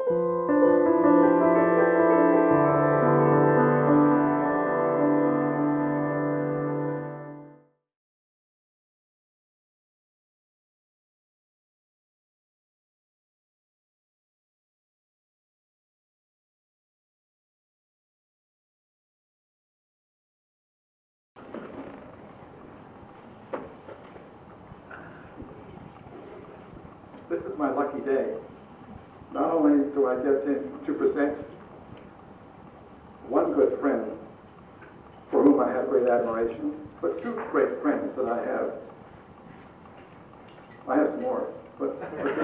This is my lucky day. Not only do I get to present one good friend for whom I have great admiration, but two great friends that I have. I have some more, but these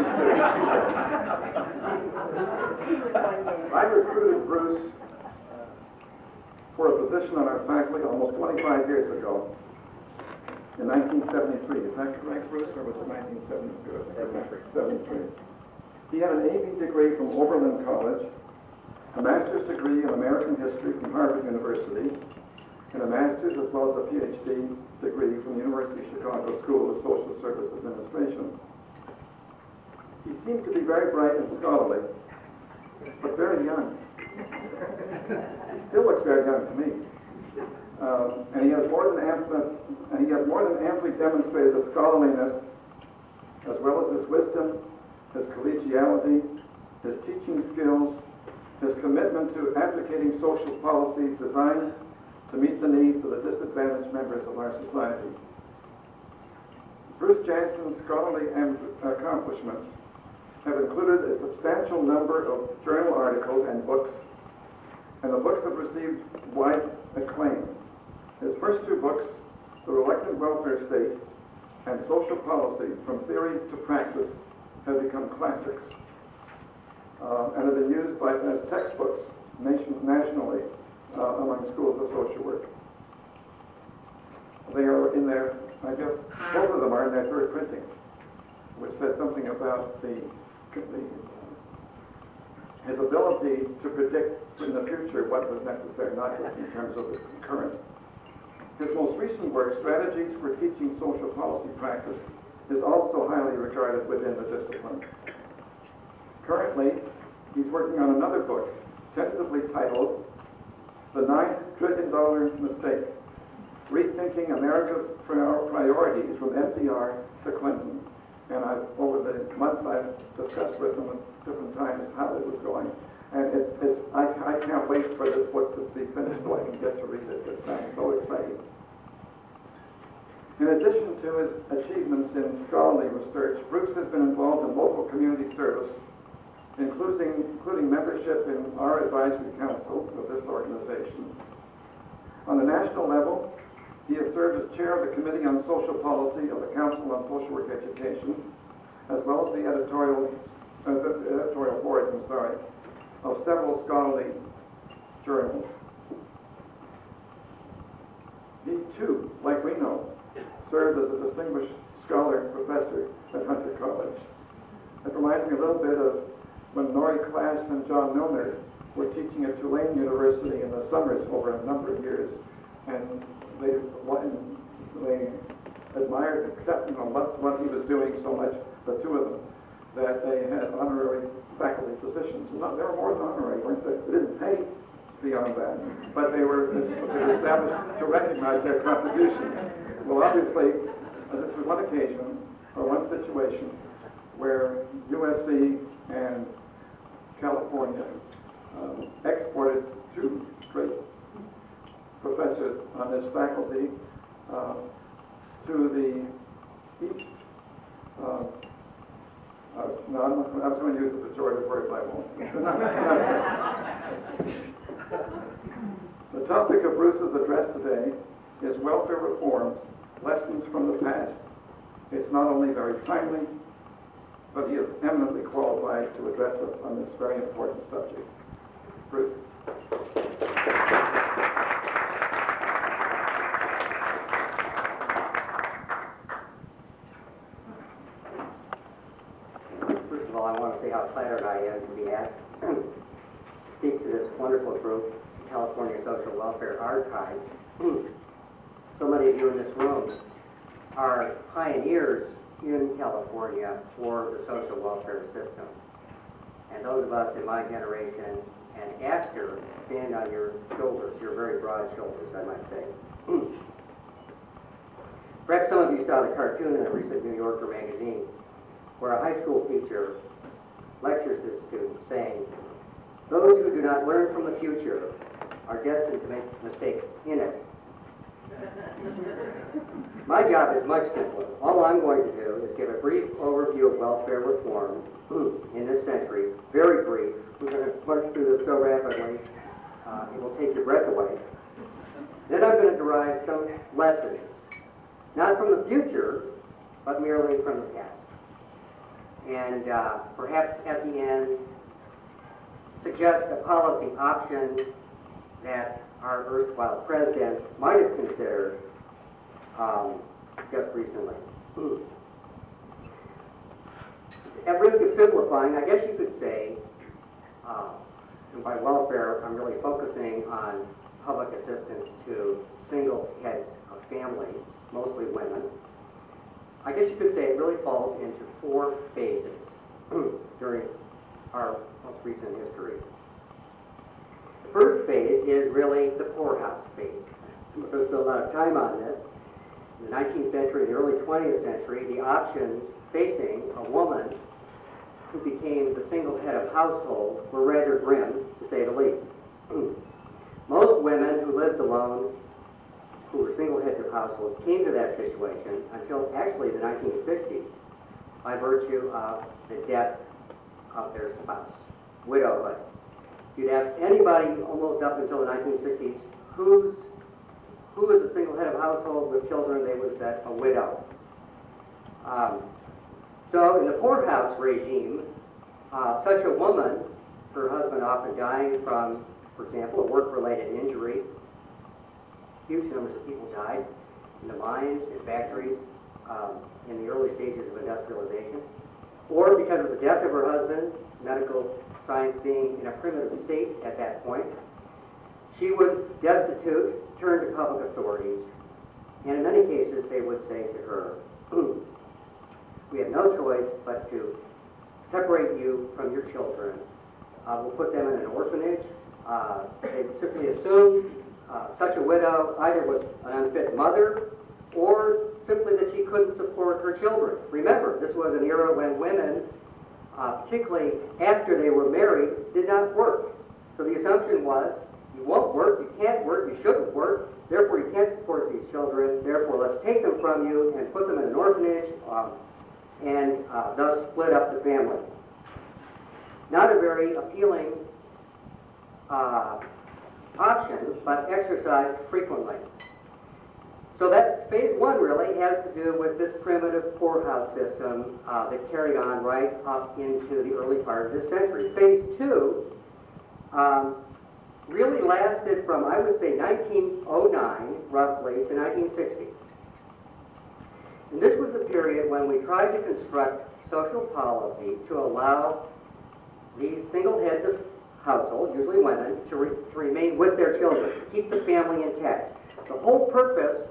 two. I recruited Bruce for a position on our faculty almost 25 years ago. In 1973, is that correct, Bruce, or was it 1972? 73. He had an AV degree from Oberlin College, a master's degree in American history from Harvard University, and a master's as well as a PhD degree from the University of Chicago School of Social Service Administration. He seemed to be very bright and scholarly, but very young. He still looks very young to me. And he has more than amply demonstrated his scholarliness, as well as his wisdom, his collegiality, his teaching skills, his commitment to advocating social policies designed to meet the needs of the disadvantaged members of our society. Bruce Jansson's scholarly accomplishments have included a substantial number of journal articles and books, and the books have received wide acclaim. His first two books, The Reluctant Welfare State and Social Policy, From Theory to Practice, have become classics and have been used as textbooks nationally among schools of social work. They are in their, I guess, both of them are in their third printing, which says something about his ability to predict in the future what was necessary, not just in terms of the current. His most recent work, Strategies for Teaching Social Policy Practice, is also highly regarded within the discipline. Currently, he's working on another book, tentatively titled The $9 Trillion Mistake, Rethinking America's Priorities from FDR to Clinton. And over the months I've discussed with him at different times how it was going. And I can't wait for this book to be finished so I can get to read it. It sounds so exciting. In addition to his achievements in scholarly research, Bruce has been involved in local community service, including membership in our advisory council of this organization. On the national level, he has served as chair of the Committee on Social Policy of the Council on Social Work Education, as well as the editorial boards, of several scholarly journals. He too, like we know, served as a distinguished scholar professor at Hunter College. It reminds me a little bit of when Norrie Class and John Milner were teaching at Tulane University in the summers over a number of years, and they admired, accepting what he was doing so much, the two of them, that they had honorary faculty positions. No, they were more than honorary, weren't they? They didn't pay beyond that, but they were established to recognize their contributions. Well, obviously, this was one occasion, or one situation, where USC and California exported two great professors on this faculty to the east. I was going to use a pejorative word, but I won't. The topic of Bruce's address today is welfare reforms, lessons from the past. It's not only very timely, but he is eminently qualified to address us on this very important subject. Bruce. First of all, I want to say how flattered I am to be asked to speak to this wonderful group, California Social Welfare Archive. So many of you in this room are pioneers in California for the social welfare system. and those of us in my generation and after stand on your shoulders, your very broad shoulders, I might say. Perhaps some of you saw the cartoon in a recent New Yorker magazine where a high school teacher lectures his students saying, "Those who do not learn from the future are destined to make mistakes in it." My job is much simpler. All I'm going to do is give a brief overview of welfare reform in this century, very brief. We're going to march through this so rapidly, it will take your breath away. Then I'm going to derive some lessons, not from the future, but merely from the past. And perhaps at the end, suggest a policy option that our erstwhile president might have considered just recently. At risk of simplifying, I guess you could say, and by welfare, I'm really focusing on public assistance to single heads of families, mostly women. I guess you could say it really falls into 4 phases during our most recent history. The first phase is really the poorhouse phase. I'm going to spend a lot of time on this. In the 19th century, the early 20th century, the options facing a woman who became the single head of household were rather grim, to say the least. Most women who lived alone, who were single heads of households, came to that situation until actually the 1960s by virtue of the death of their spouse, widowhood. You'd ask anybody almost up until the 1960s, who is a single head of household with children, they would have said a widow. So in the poorhouse regime, such a woman, her husband often dying from, for example, a work-related injury. Huge numbers of people died in the mines, in factories, in the early stages of industrialization. Or because of the death of her husband, medical science being in a primitive state at that point, she would destitute, turn to public authorities, and in many cases they would say to her, "We have no choice but to separate you from your children. We'll put them in an orphanage." They would simply assume such a widow either was an unfit mother or simply that she couldn't support her children. Remember, this was an era when women, particularly after they were married, did not work. So the assumption was, you won't work, you can't work, you shouldn't work, therefore you can't support these children, therefore let's take them from you and put them in an orphanage and thus split up the family. Not a very appealing option, but exercised frequently. So that phase 1 really has to do with this primitive poorhouse system that carried on right up into the early part of this century. Phase 2 really lasted from, I would say, 1909 roughly to 1960. And this was the period when we tried to construct social policy to allow these single heads of household, usually women, to remain with their children, to keep the family intact. The whole purpose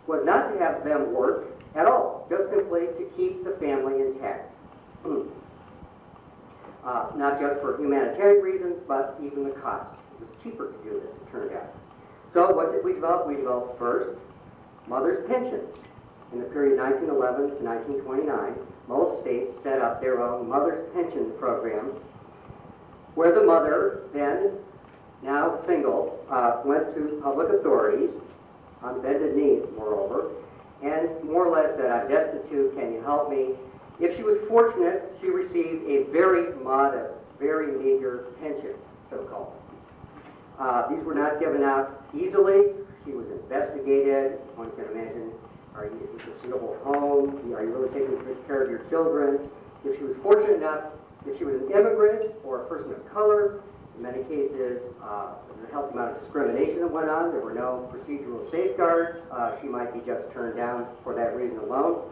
was not to have them work at all, just simply to keep the family intact. Not just for humanitarian reasons, but even the cost. It was cheaper to do this, it turned out. So what did we develop? We developed first mother's pension. In the period 1911 to 1929, most states set up their own mother's pension programs, where the mother, then now single, went to public authorities, on bended knees, moreover, and more or less said, "I'm destitute, can you help me?" If she was fortunate, she received a very modest, very meager pension, so-called. These were not given out easily. She was investigated. One can imagine, is this a suitable home? Are you really taking good care of your children? If she was fortunate enough, if she was an immigrant or a person of color, in many cases, there was a healthy amount of discrimination that went on. There were no procedural safeguards. She might be just turned down for that reason alone.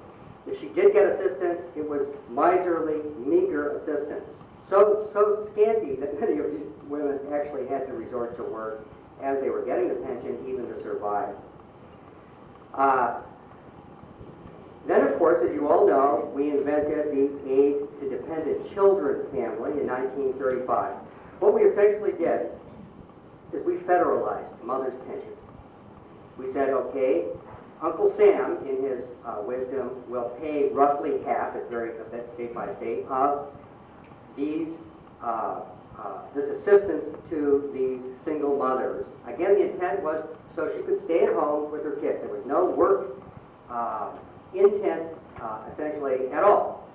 If she did get assistance, it was miserly, meager assistance. So scanty that many of these women actually had to resort to work as they were getting the pension, even to survive. Then, of course, as you all know, we invented the Aid to Dependent Children family in 1935. What we essentially did is we federalized mother's pension. We said, okay, Uncle Sam, in his wisdom, will pay roughly half, it's very a bit state by state, of these this assistance to these single mothers. Again, the intent was so she could stay at home with her kids. There was no work intent, essentially, at all.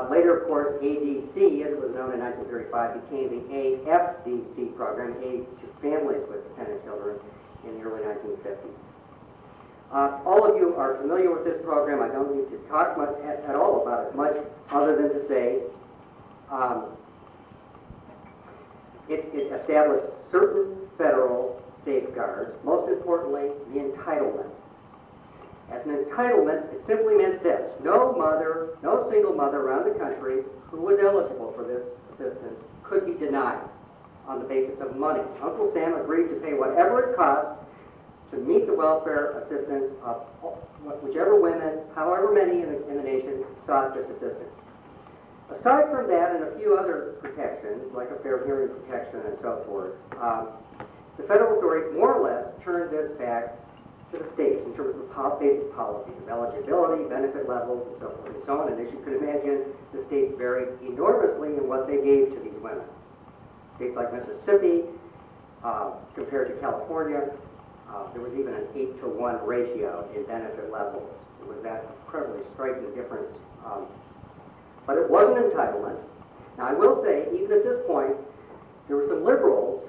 Later, of course, ADC, as it was known in 1935, became the AFDC program, Aid to Families with Dependent Children, in the early 1950s. All of you are familiar with this program. I don't need to talk much at all about it, much other than to say it established certain federal safeguards, most importantly, the entitlement. As an entitlement, it simply meant this: no single mother around the country who was eligible for this assistance could be denied on the basis of money. Uncle Sam agreed to pay whatever it cost to meet the welfare assistance of whichever women, however many in the nation, sought this assistance. Aside from that and a few other protections, like a fair hearing protection and so forth, the federal authorities more or less turned this back to the states in terms of basic policies of eligibility, benefit levels, and so forth and so on. And as you can imagine, the states varied enormously in what they gave to these women. States like Mississippi, compared to California, there was even an 8-to-1 ratio in benefit levels. It was that incredibly striking difference. But it was an entitlement. Now, I will say, even at this point, there were some liberals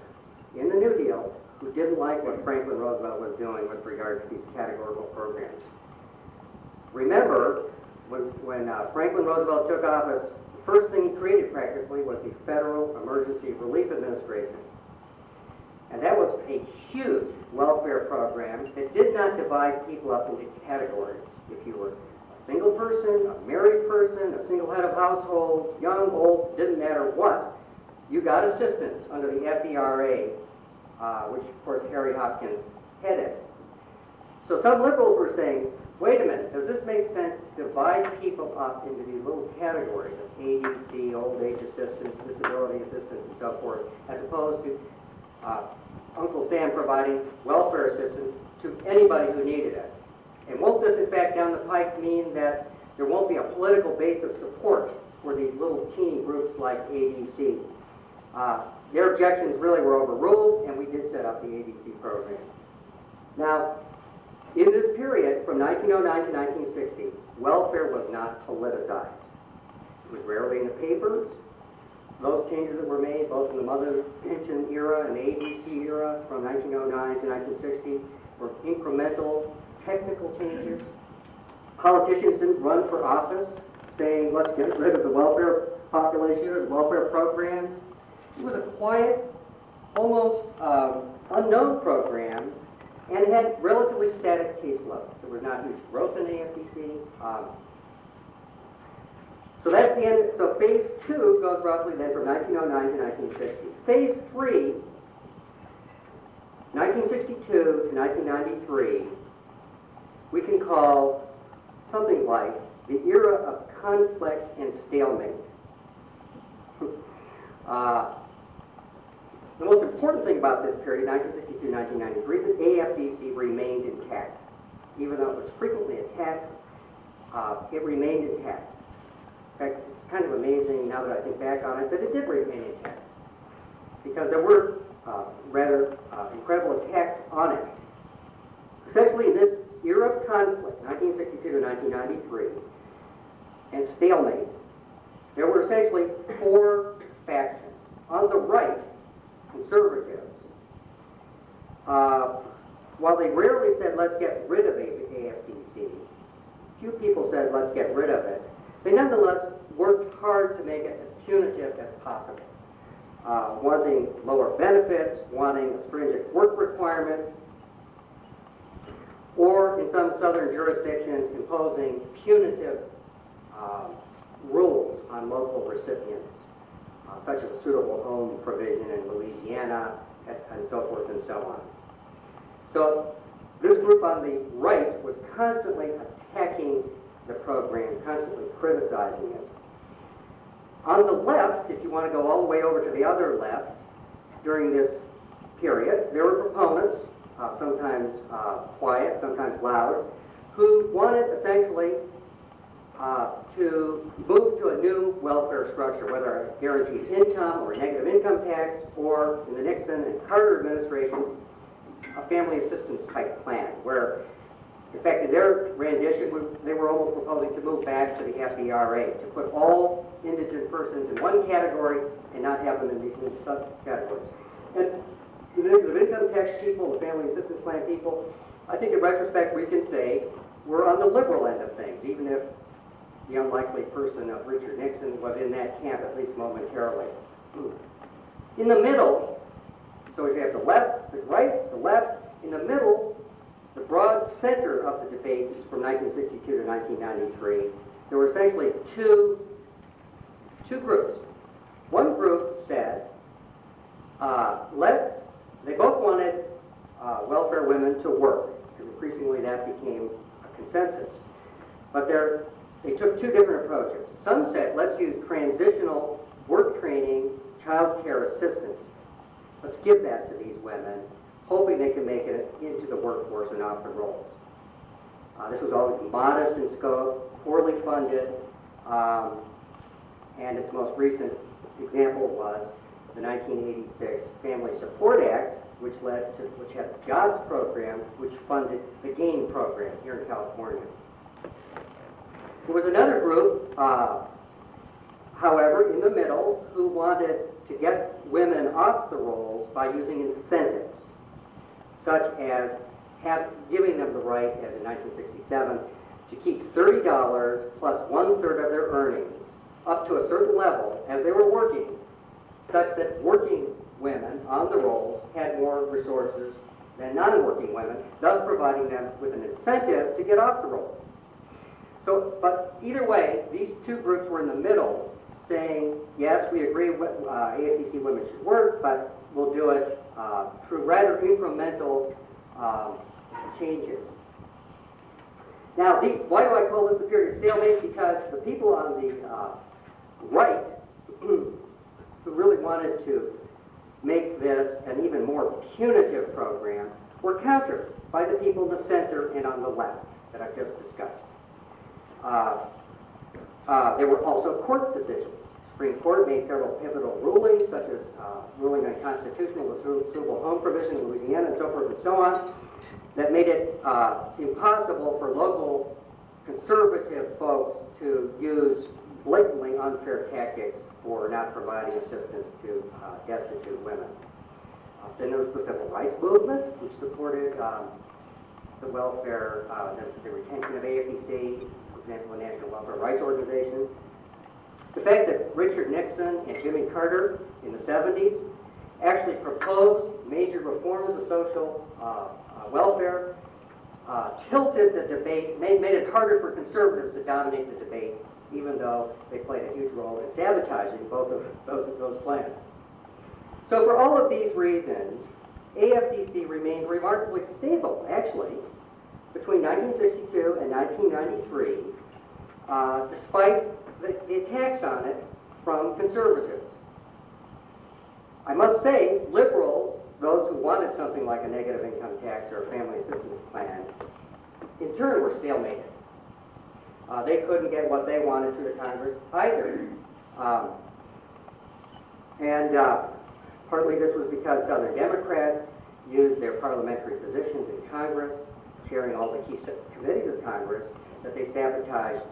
in the New Deal who didn't like what Franklin Roosevelt was doing with regard to these categorical programs. Remember, when Franklin Roosevelt took office, the first thing he created practically was the Federal Emergency Relief Administration. And that was a huge welfare program that did not divide people up into categories. If you were a single person, a married person, a single head of household, young, old, didn't matter what, you got assistance under the FDRA, which of course Harry Hopkins headed. So some liberals were saying, wait a minute, does this make sense to divide people up into these little categories of ADC, old age assistance, disability assistance, and so forth, as opposed to Uncle Sam providing welfare assistance to anybody who needed it? And won't this, in fact, down the pike mean that there won't be a political base of support for these little teeny groups like ADC? Their objections really were overruled, and we did set up the ADC program. Now, in this period, from 1909 to 1960, welfare was not politicized. It was rarely in the papers. Those changes that were made, both in the mother pension era and the ADC era, from 1909 to 1960, were incremental, technical changes. Politicians didn't run for office saying, let's get rid of the welfare population or the welfare programs. It was a quiet, almost unknown program, and it had relatively static caseloads. There was not huge growth in AFDC. So that's the end. So phase 2 goes roughly then from 1909 to 1960. Phase 3, 1962 to 1993, we can call something like the era of conflict and stalemate. The most important thing about this period, 1962-1993, is that AFDC remained intact. Even though it was frequently attacked, it remained intact. In fact, it's kind of amazing now that I think back on it that it did remain intact, because there were rather incredible attacks on it. Essentially, in this era of conflict, 1962 to 1993, and stalemate, there were essentially 4 factions. On the right, conservatives, while they rarely said, let's get rid of AFDC, few people said, let's get rid of it, they nonetheless worked hard to make it as punitive as possible, wanting lower benefits, wanting a stringent work requirement, or in some southern jurisdictions imposing punitive rules on local recipients, such as a suitable home provision in Louisiana, and so forth and so on. So This group on the right was constantly attacking the program, constantly criticizing it. On the left, if you want to go all the way over to the other left, during this period, there were proponents, sometimes quiet, sometimes loud, who wanted essentially to move to a new welfare structure, whether a guaranteed income or a negative income tax, or in the Nixon and Carter administrations, a family assistance type plan, where, in fact, in their rendition, they were almost proposing to move back to the FDRA, to put all indigent persons in one category and not have them in these subcategories. And the negative income tax people, the family assistance plan people, I think in retrospect we can say we're on the liberal end of things, even if the unlikely person of Richard Nixon was in that camp, at least momentarily. In the middle, so we have the left, the right, the left. In the middle, the broad center of the debates from 1962 to 1993, there were essentially two groups. One group said, they both wanted welfare women to work, because increasingly that became a consensus. But they took two different approaches. Some said, let's use transitional work training, child care assistance. Let's give that to these women, hoping they can make it into the workforce and off the rolls. This was always modest in scope, poorly funded, and its most recent example was the 1986 Family Support Act, which had the JOBS program, which funded the GAIN program here in California. There was another group, however, in the middle, who wanted to get women off the rolls by using incentives, such as giving them the right, as in 1967, to keep $30 plus 1/3 of their earnings up to a certain level as they were working, such that working women on the rolls had more resources than non-working women, thus providing them with an incentive to get off the rolls. So, but either way, these two groups were in the middle, saying, yes, we agree AFDC women should work, but we'll do it through rather incremental changes. Now, why do I call this the period of stalemate? Because the people on the right, who really wanted to make this an even more punitive program, were countered by the people in the center and on the left that I've just discussed. There were also court decisions. The Supreme Court made several pivotal rulings, such as ruling unconstitutional the suitable home provision in Louisiana and so forth and so on, that made it impossible for local conservative folks to use blatantly unfair tactics for not providing assistance to destitute women. Then there was the Civil Rights Movement, which supported the welfare, the retention of AFDC, for example, the National Welfare Rights Organization. The fact that Richard Nixon and Jimmy Carter in the 70s actually proposed major reforms of social welfare tilted the debate, made it harder for conservatives to dominate the debate, even though they played a huge role in sabotaging both of those plans. So for all of these reasons, AFDC remained remarkably stable, actually, between 1962 and 1993, despite the attacks on it from conservatives. I must say, liberals, those who wanted something like a negative income tax or a family assistance plan, in turn were stalemated. They couldn't get what they wanted through the Congress either. Partly this was because Southern Democrats used their parliamentary positions in Congress, chairing all the key committees of Congress, that they sabotaged,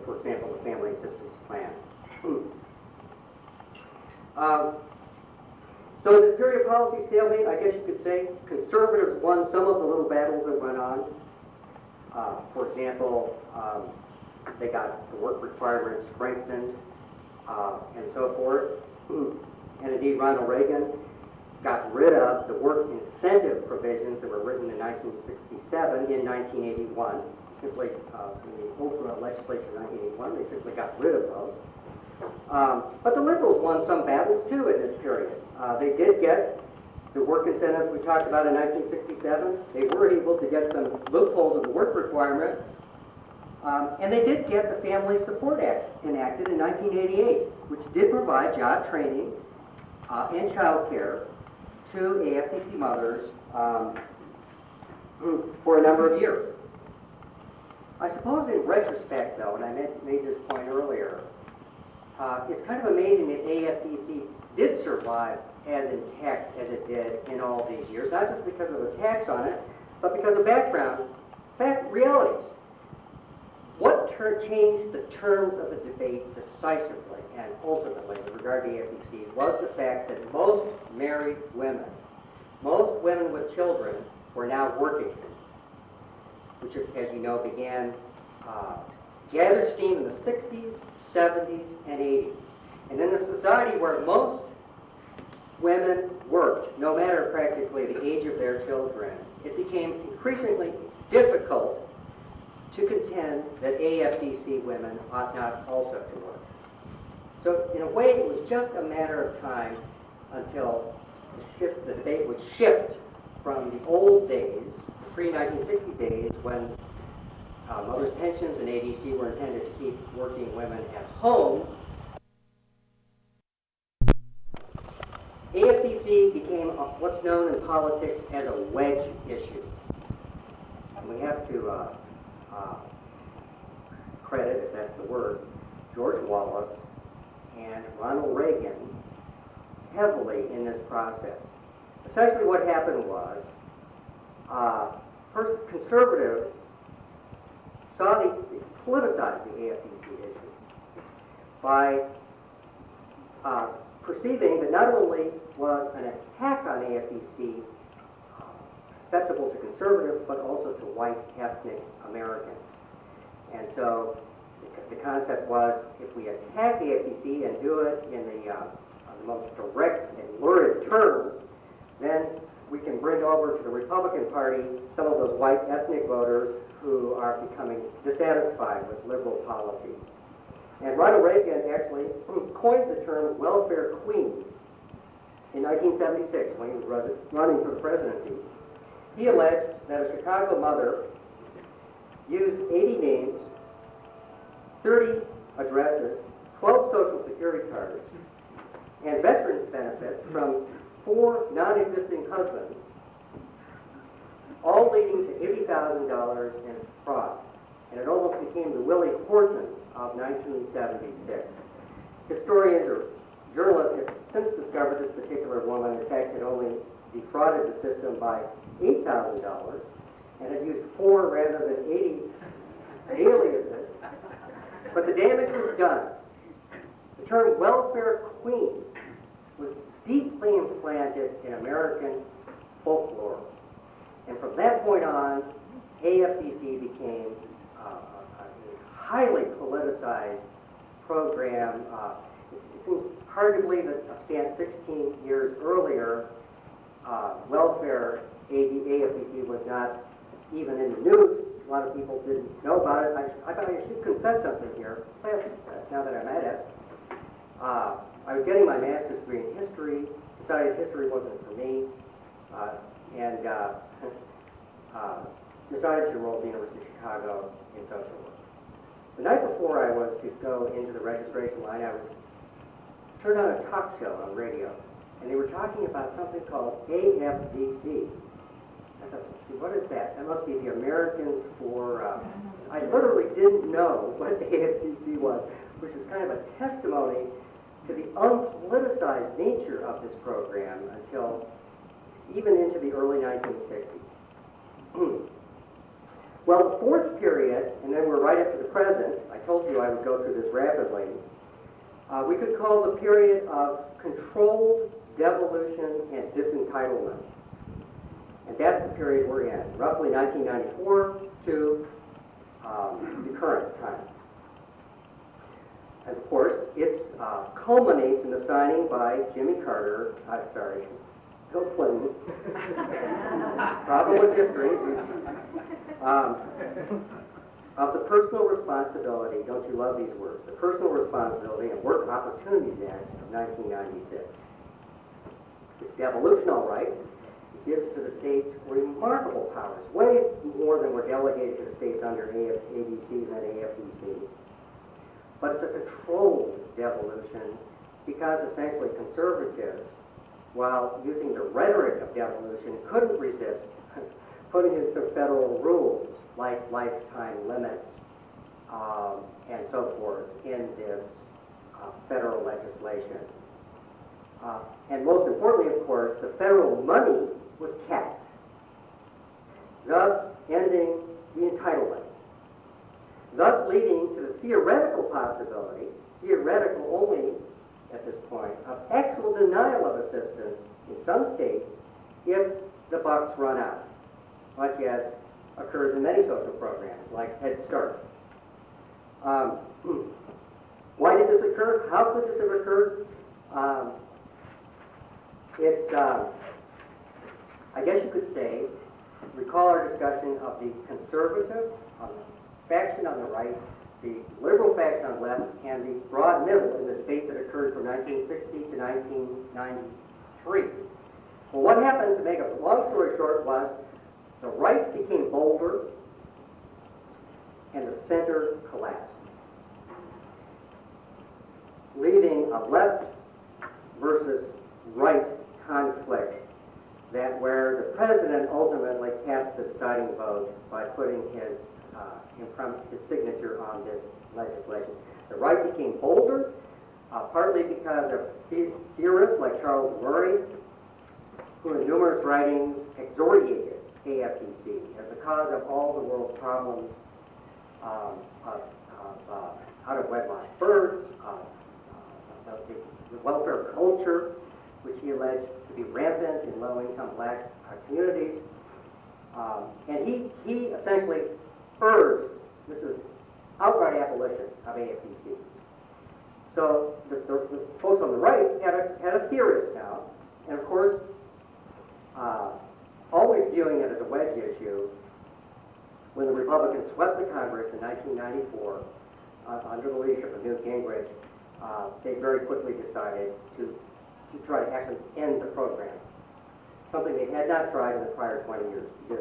for example, the family assistance plan. So in the period of policy stalemate, I guess you could say conservatives won some of the little battles that went on. For example, they got the work requirements strengthened and so forth. And indeed, Ronald Reagan got rid of the work incentive provisions that were written in 1967 in 1981. Simply, in the Oprah legislature in 1981, they simply got rid of those. But the liberals won some battles too in this period. They did get The work incentives we talked about in 1967, they were able to get some loopholes of the work requirement, and they did get the Family Support Act enacted in 1988, which did provide job training and child care to AFDC mothers for a number of years. I suppose in retrospect, though, and I made this point earlier, it's kind of amazing that AFDC did survive as intact as it did in all these years, not just because of the tax on it, but because of background, realities. What changed the terms of the debate decisively and ultimately with regard to AFDC was the fact that most married women, most women with children, were now working, which, as you know, began gathered steam in the 60s, 70s, and 80s. And in a society where most women worked, no matter practically the age of their children, it became increasingly difficult to contend that AFDC women ought not also to work. So in a way, it was just a matter of time until the debate would shift from the old days, pre-1960 days, when mothers' pensions and ADC were intended to keep working women at home. AFDC became what's known in politics as a wedge issue. And we have to credit, if that's the word, George Wallace and Ronald Reagan heavily in this process. Essentially what happened was, first conservatives politicized the AFDC issue by perceiving that not only was an attack on AFDC acceptable to conservatives, but also to white ethnic Americans. And so the concept was, if we attack the AFDC and do it in the most direct and lurid terms, then we can bring over to the Republican Party some of those white ethnic voters who are becoming dissatisfied with liberal policies. And Ronald Reagan actually coined the term welfare queen in 1976 when he was running for the presidency. He alleged that a Chicago mother used 80 names, 30 addresses, 12 social security cards, and veterans benefits from 4 non-existing husbands, all leading to $80,000 in fraud. And it almost became the Willie Horton of 1976. Historians or journalists have since discovered this particular woman, in fact, had only defrauded the system by $8,000 and had used 4 rather than 80 aliases. But the damage was done. The term welfare queen was deeply implanted in American folklore. And from that point on, AFDC became a highly politicized program. It seems arguably that a span 16 years earlier, welfare AFDC was not even in the news. A lot of people didn't know about it. I thought I should confess something here, now that I'm at it. I was getting my master's degree in history, decided history wasn't for me, and decided to enroll at the University of Chicago in social work. The night before I was to go into the registration line, I was turned on a talk show on radio, and they were talking about something called AFDC. I thought, see, what is that? That must be the Americans for, I literally didn't know what AFDC was, which is kind of a testimony to the unpoliticized nature of this program until even into the early 1960s. Well, the fourth period, and then we're right up to the present, I told you I would go through this rapidly, we could call the period of controlled devolution and disentitlement. And that's the period we're in, roughly 1994 to the current time. And of course, it culminates in the signing by Jimmy Carter, Bill Clinton, problem with history, of the Personal Responsibility, don't you love these words, the Personal Responsibility and Work Opportunities Act of 1996. It's devolution, all right. It gives to the states remarkable powers, way more than were delegated to the states under AFDC and AFDC. But it's a controlled devolution because essentially conservatives, while using the rhetoric of devolution, couldn't resist putting in some federal rules like lifetime limits and so forth in this federal legislation. And most importantly, of course, the federal money was capped, thus ending the entitlement, thus leading to the theoretical possibilities, theoretical only at this point, of actual denial of assistance in some states if the bucks run out, much as occurs in many social programs like Head Start. Why did this occur? How could this have occurred? I guess you could say, recall our discussion of the conservative faction on the right, the liberal faction on the left, and the broad middle in the debate that occurred from 1960 to 1993. Well, what happened, to make a long story short, was the right became bolder and the center collapsed, leaving a left versus right conflict that where the president ultimately cast the deciding vote by putting his signature on this legislation. The right became bolder, partly because of theorists like Charles Murray, who in numerous writings exordiated AFDC as the cause of all the world's problems of out-of-wedlock births, the welfare culture, which he alleged to be rampant in low-income black communities. And he essentially urged, this is outright abolition of AFDC. So the folks on the right had a theorist now, and of course, always viewing it as a wedge issue. When the Republicans swept the Congress in 1994, under the leadership of Newt Gingrich, they very quickly decided to try to actually end the program, something they had not tried in the prior 20 years to do.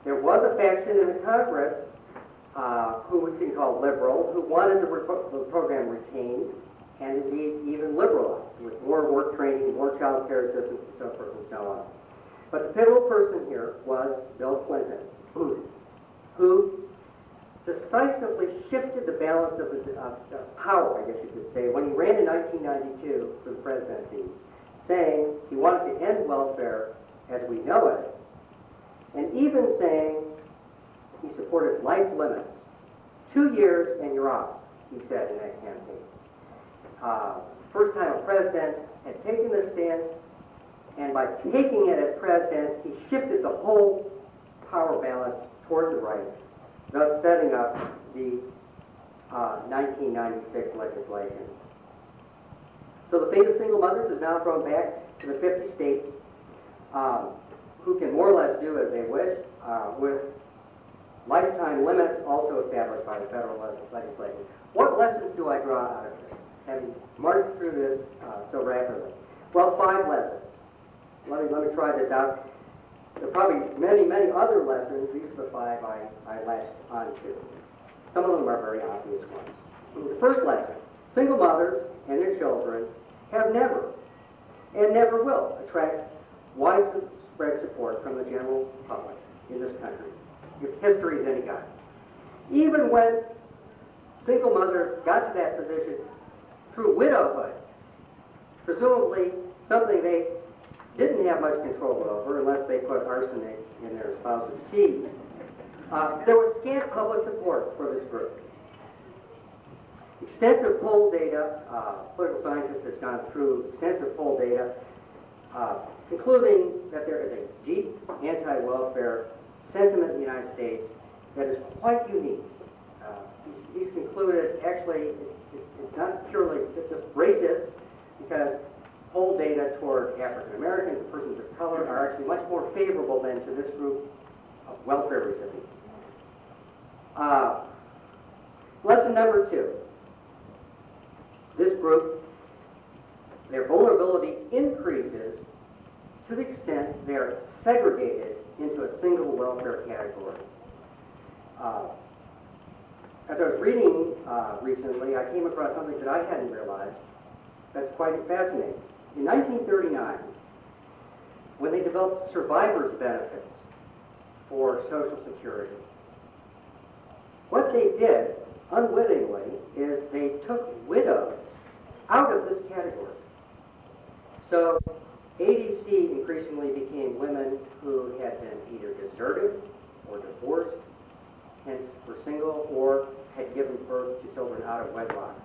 There was a faction in the Congress who we can call liberal, who wanted the program retained and indeed even liberalized with more work training, more child care assistance, and so forth and so on. But the pivotal person here was Bill Clinton, who decisively shifted the balance of the power, I guess you could say, when he ran in 1992 for the presidency, saying he wanted to end welfare as we know it, and even saying he supported life limits. 2 years and you're off, he said in that campaign. First time a president had taken this stance, and by taking it as president, he shifted the whole power balance toward the right, thus setting up the 1996 legislation. So the fate of single mothers is now thrown back to the 50 states, who can more or less do as they wish, with lifetime limits also established by the federal legislation. What lessons do I draw out of this, having marched through this so rapidly? Well, 5 lessons. Let me try this out. There are probably many, many other lessons. These are the 5 I latched onto. Some of them are very obvious ones. The first lesson, single mothers and their children have never and never will attract widespread support from the general public in this country, if history is any guide. Even when single mothers got to that position through widowhood, presumably something they didn't have much control over unless they put arsenic in their spouse's tea, there was scant public support for this group. Extensive poll data, political scientists has gone through extensive poll data, concluding that there is a deep anti-welfare sentiment in the United States that is quite unique. He's concluded, actually, it's not purely just racist, because poll data toward African Americans and persons of color are actually much more favorable than to this group of welfare recipients. Lesson number 2. This group their vulnerability increases to the extent they're segregated into a single welfare category. As I was reading recently, I came across something that I hadn't realized that's quite fascinating. In 1939, when they developed survivors' benefits for Social Security, what they did, unwittingly, is they took widows out of this category. So ADC increasingly became women who had been either deserted or divorced, hence were single, or had given birth to children out of wedlock.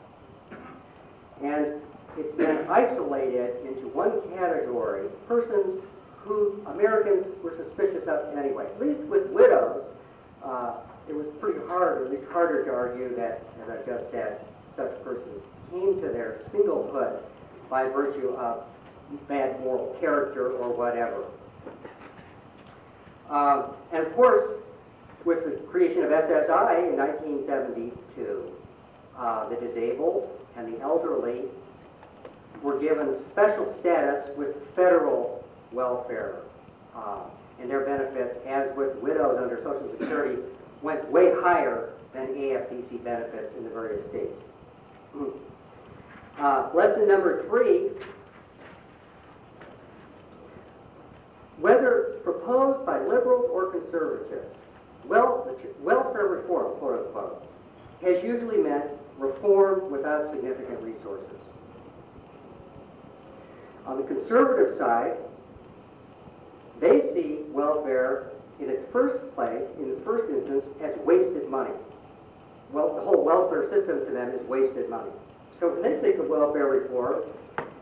And it's been isolated into one category, persons who Americans were suspicious of anyway. At least with widows, it was pretty hard, or at least harder to argue that, as I just said, such persons came to their singlehood by virtue of bad moral character or whatever. And of course, with the creation of SSI in 1972, the disabled and the elderly were given special status with federal welfare, and their benefits, as with widows under Social Security, went way higher than AFDC benefits in the various states. Lesson number 3, whether proposed by liberals or conservatives, welfare reform, quote unquote, has usually meant reform without significant resources. On the conservative side, they see welfare in its first instance, as wasted money. Well, the whole welfare system to them is wasted money. So when they think of welfare reform,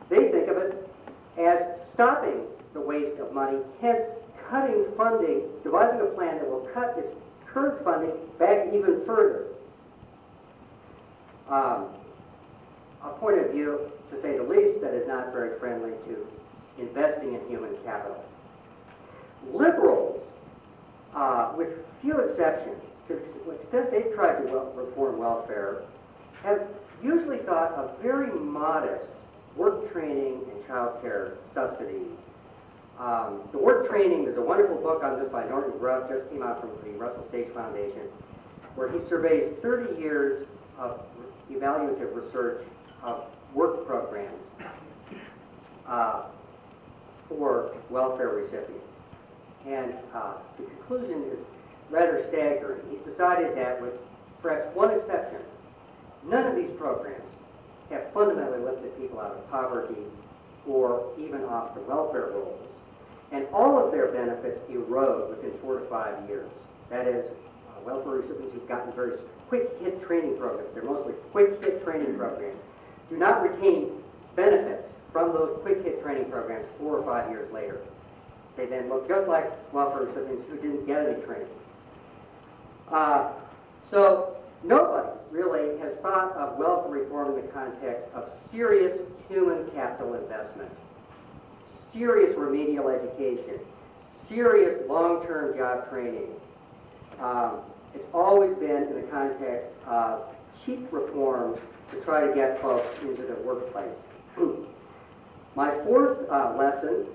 they think of it as stopping the waste of money, hence cutting funding, devising a plan that will cut its current funding back even further. A point of view, to say the least, that is not very friendly to investing in human capital. Liberals, with few exceptions, to the extent they've tried to reform welfare, have usually thought of very modest work training and child care subsidies. The Work Training, there's a wonderful book on this by Norton Grubb, just came out from the Russell Sage Foundation, where he surveys 30 years of evaluative research of work programs for welfare recipients. And the conclusion is rather staggering. He's decided that, with perhaps one exception, none of these programs have fundamentally lifted people out of poverty or even off the welfare rolls. And all of their benefits erode within 4 to 5 years. That is, welfare recipients who've gotten very quick-hit training programs, they're mostly quick-hit training programs, do not retain benefits from those quick-hit training programs 4 or 5 years later. They then look just like welfare recipients who didn't get any training. So nobody really has thought of welfare reform in the context of serious human capital investment, serious remedial education, serious long-term job training. It's always been in the context of cheap reforms to try to get folks into the workplace. My 4th lesson,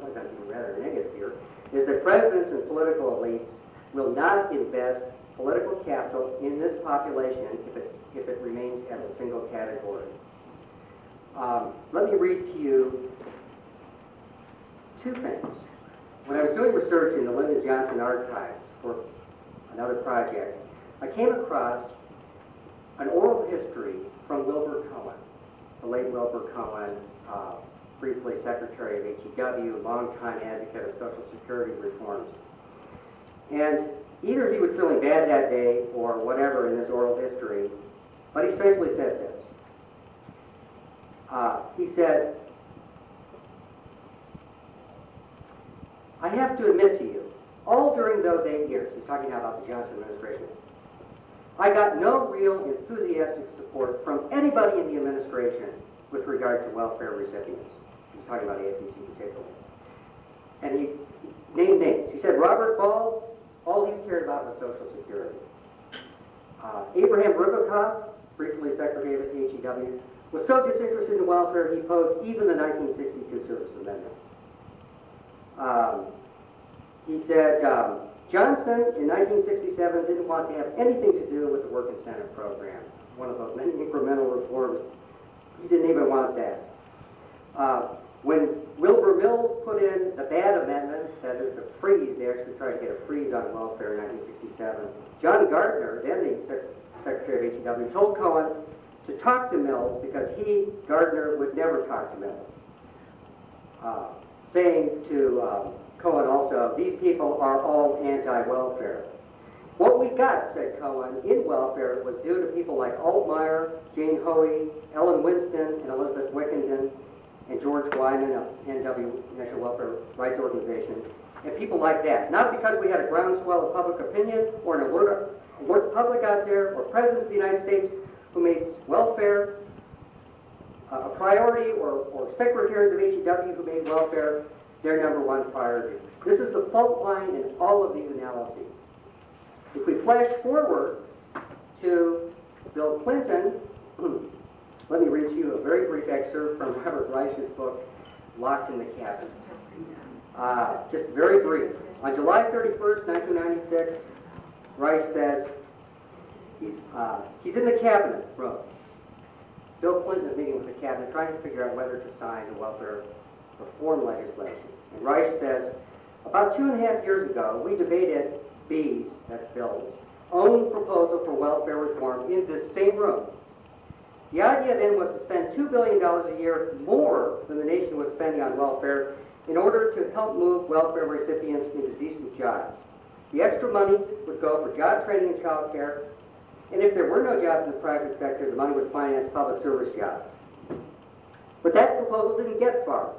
I'm being rather negative here, is that presidents and political elites will not invest political capital in this population if it remains as a single category. Let me read to you 2 things. When I was doing research in the Lyndon Johnson archives for another project, I came across an oral history from Wilbur Cohen, the late Wilbur Cohen, briefly Secretary of HEW, longtime advocate of Social Security reforms. And either he was feeling bad that day or whatever in this oral history, but he essentially said this. He said, I have to admit to you, all during those 8 years, he's talking now about the Johnson administration, I got no real enthusiastic support from anybody in the administration with regard to welfare recipients. He's talking about AFDC particularly. And he named names. He said Robert Ball, all he cared about was Social Security. Abraham Ribicoff, briefly Secretary of HEW, was so disinterested in welfare he opposed even the 1962 Service Amendments. He said Jansson in 1967 didn't want to have anything to do with the work incentive program, one of those many incremental reforms. He didn't even want that. When Wilbur Mills put in the bad amendment, that is the freeze, they actually tried to get a freeze on welfare in 1967. John Gardner, then the Secretary of HEW, told Cohen to talk to Mills because he, Gardner, would never talk to Mills. Saying to Cohen also, these people are all anti-welfare. What we got, said Cohen, in welfare was due to people like Altmeyer, Jane Hoey, Ellen Winston, and Elizabeth Wickenden, and George Wyman of NW, National Welfare Rights Organization, and people like that. Not because we had a groundswell of public opinion or an alert public out there or presidents of the United States who made welfare a priority or secretaries of HEW who made welfare their number one priority. This is the fault line in all of these analyses. If we flash forward to Bill Clinton, let me read to you a very brief excerpt from Robert Reich's book, Locked in the Cabinet. Just very brief. On July 31st, 1996, Reich says, he's in the cabinet room. Bill Clinton is meeting with the cabinet, trying to figure out whether to sign the welfare reform legislation. And Reich says, about 2.5 years ago, we debated B's, that's Bill's, own proposal for welfare reform in this same room. The idea then was to spend $2 billion a year more than the nation was spending on welfare in order to help move welfare recipients into decent jobs. The extra money would go for job training and child care, and if there were no jobs in the private sector, the money would finance public service jobs. But that proposal didn't get far.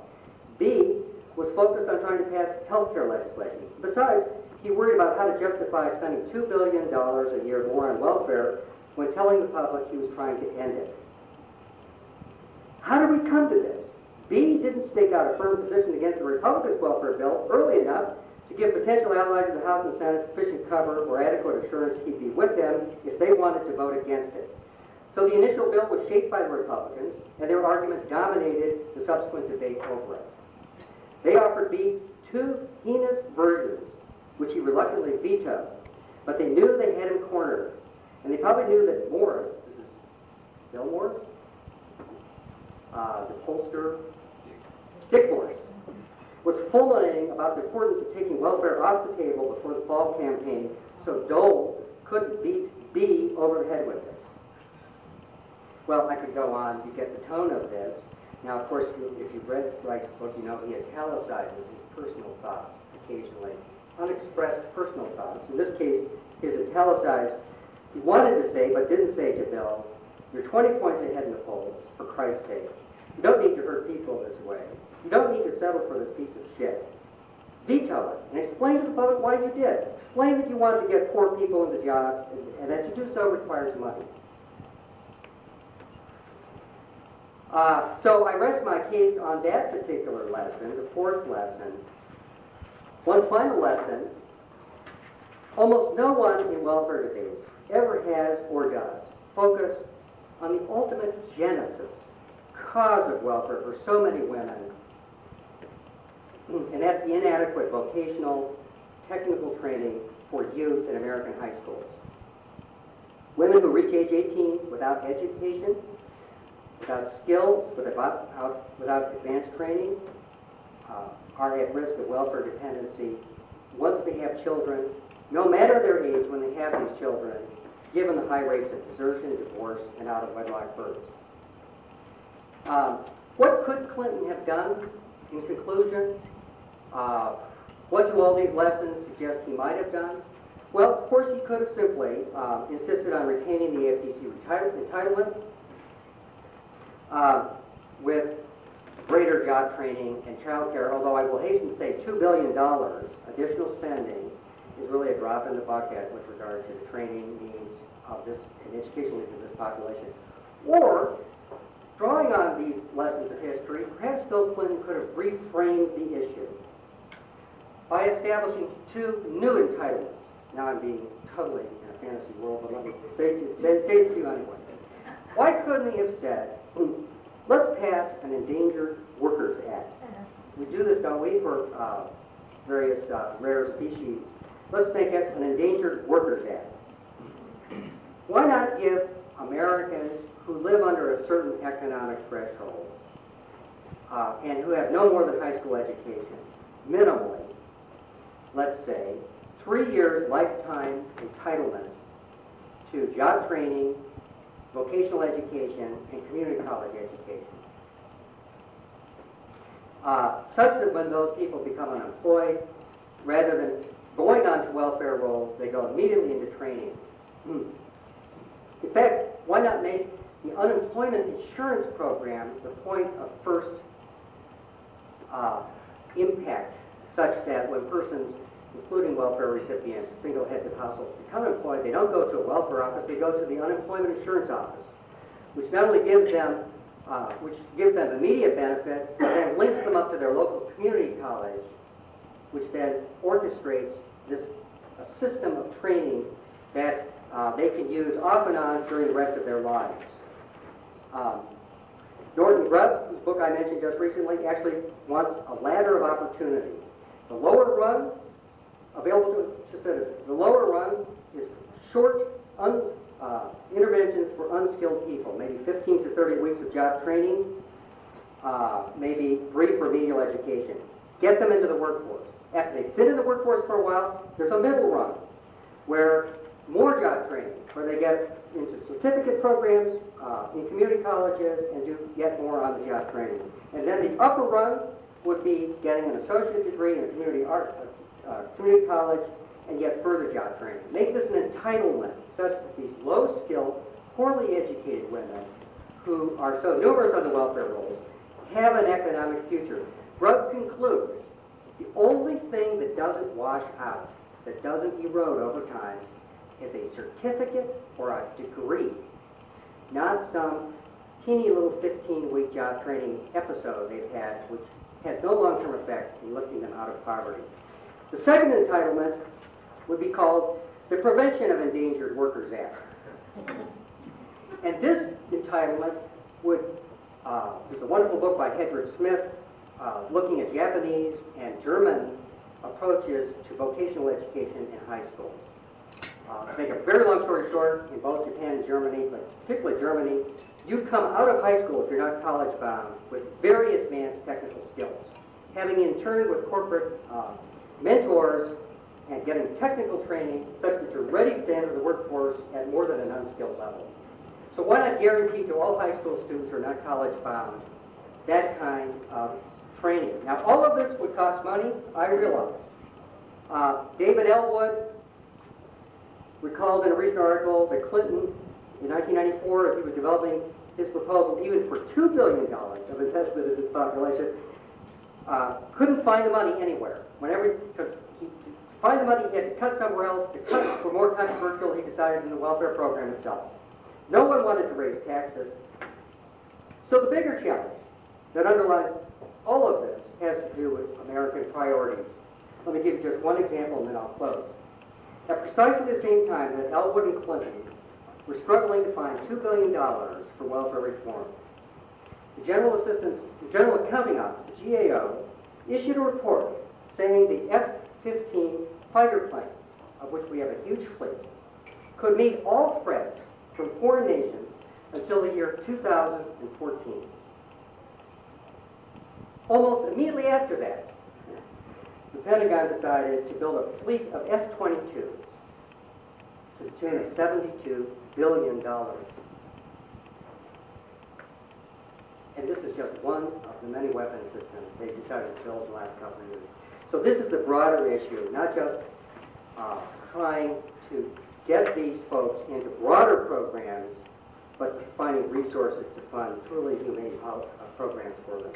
B was focused on trying to pass health care legislation. Besides, he worried about how to justify spending $2 billion a year more on welfare when telling the public he was trying to end it. How did we come to this? B didn't stake out a firm position against the Republicans' welfare bill early enough to give potential allies in the House and Senate sufficient cover or adequate assurance he'd be with them if they wanted to vote against it. So the initial bill was shaped by the Republicans, and their argument dominated the subsequent debate over it. They offered B two heinous versions, which he reluctantly vetoed, but they knew they had him cornered. And they probably knew that Maurice, this is Bill Maurice, the pollster, Dick Maurice, was fulminating about the importance of taking welfare off the table before the fall campaign so Dole couldn't beat B over the head with it. Well, I could go on. You get the tone of this. Now, of course, if you've read Reich's book, you know he italicizes his personal thoughts occasionally, unexpressed personal thoughts. In this case, his italicized, he wanted to say, but didn't say to Bill, you're 20 points ahead in the polls, for Christ's sake. You don't need to hurt people this way. You don't need to settle for this piece of shit. Veto it, and explain to the public why you did. Explain that you wanted to get poor people into jobs, and that to do so requires money. So I rest my case on that particular lesson, the fourth lesson. One final lesson. Almost no one in welfare debates ever has or does focus on the ultimate genesis, cause of welfare for so many women, and that's the inadequate vocational, technical training for youth in American high schools. Women who reach age 18 without education, without skills, without advanced training, are at risk of welfare dependency once they have children, no matter their age when they have these children, given the high rates of desertion, divorce, and out-of-wedlock births. What could Clinton have done in conclusion? What do all these lessons suggest he might have done? Well, of course, he could have simply insisted on retaining the AFDC entitlement with greater job training and child care, although I will hasten to say $2 billion additional spending is really a drop in the bucket with regard to the training needs of this and education needs of this population. Or, drawing on these lessons of history, perhaps Bill Clinton could have reframed the issue by establishing two new entitlements. Now I'm being totally in a fantasy world, but let me say it to you anyway. Why couldn't he have said, let's pass an Endangered Workers Act. We do this, don't we, for various rare species. Let's make it an Endangered Workers Act. Why not give Americans who live under a certain economic threshold and who have no more than high school education, minimally, let's say, 3 years lifetime entitlement to job training, vocational education, and community college education. Such that when those people become unemployed, rather than going on to welfare rolls, they go immediately into training. In fact, why not make the unemployment insurance program the point of first impact, such that when persons, including welfare recipients, single heads of households, become employed, they don't go to a welfare office, they go to the unemployment insurance office, which not only gives them immediate benefits, but then links them up to their local community college, which then orchestrates a system of training that they can use off and on during the rest of their lives. Norton Grubb, whose book I mentioned just recently, actually wants a ladder of opportunity. The lower rung, available to citizens, the lower rung is short interventions for unskilled people, maybe 15 to 30 weeks of job training, maybe brief remedial education. Get them into the workforce. After they've been in the workforce for a while, there's a middle rung where more job training, where they get into certificate programs in community colleges and do get more on the job training. And then the upper rung would be getting an associate degree in a community college and get further job training. Make this an entitlement such that these low-skilled, poorly educated women who are so numerous on the welfare rolls have an economic future. Grubb concludes the only thing that doesn't wash out, that doesn't erode over time, is a certificate or a degree, not some teeny little 15-week job training episode they've had, which has no long-term effect in lifting them out of poverty. The second entitlement would be called the Prevention of Endangered Workers Act. And this entitlement would, there's a wonderful book by Hedrick Smith looking at Japanese and German approaches to vocational education in high schools. To make a very long story short, in both Japan and Germany, but particularly Germany, you come out of high school, if you're not college bound, with very advanced technical skills. Having interned with corporate mentors and getting technical training such that you're ready to enter the workforce at more than an unskilled level. So why not guarantee to all high school students who are not college bound that kind of training? Now, all of this would cost money, I realize. David Ellwood recalled in a recent article that Clinton, in 1994, as he was developing his proposal, even for $2 billion of investment in this population, couldn't find the money anywhere. Because to find the money, he had to cut somewhere else. The cuts were more controversial, he decided, in the welfare program itself. No one wanted to raise taxes. So the bigger challenge that underlies all of this has to do with American priorities. Let me give you just one example and then I'll close. At precisely the same time that Ellwood and Clinton were struggling to find $2 billion for welfare reform, the General Accounting Office, the GAO, issued a report saying the F-15 fighter planes, of which we have a huge fleet, could meet all threats from foreign nations until the year 2014. Almost immediately after that, the Pentagon decided to build a fleet of F-22s to the tune of $72 billion. And this is just one of the many weapon systems they decided to build in the last couple of years. So this is the broader issue, not just trying to get these folks into broader programs, but finding resources to fund truly humane programs for them.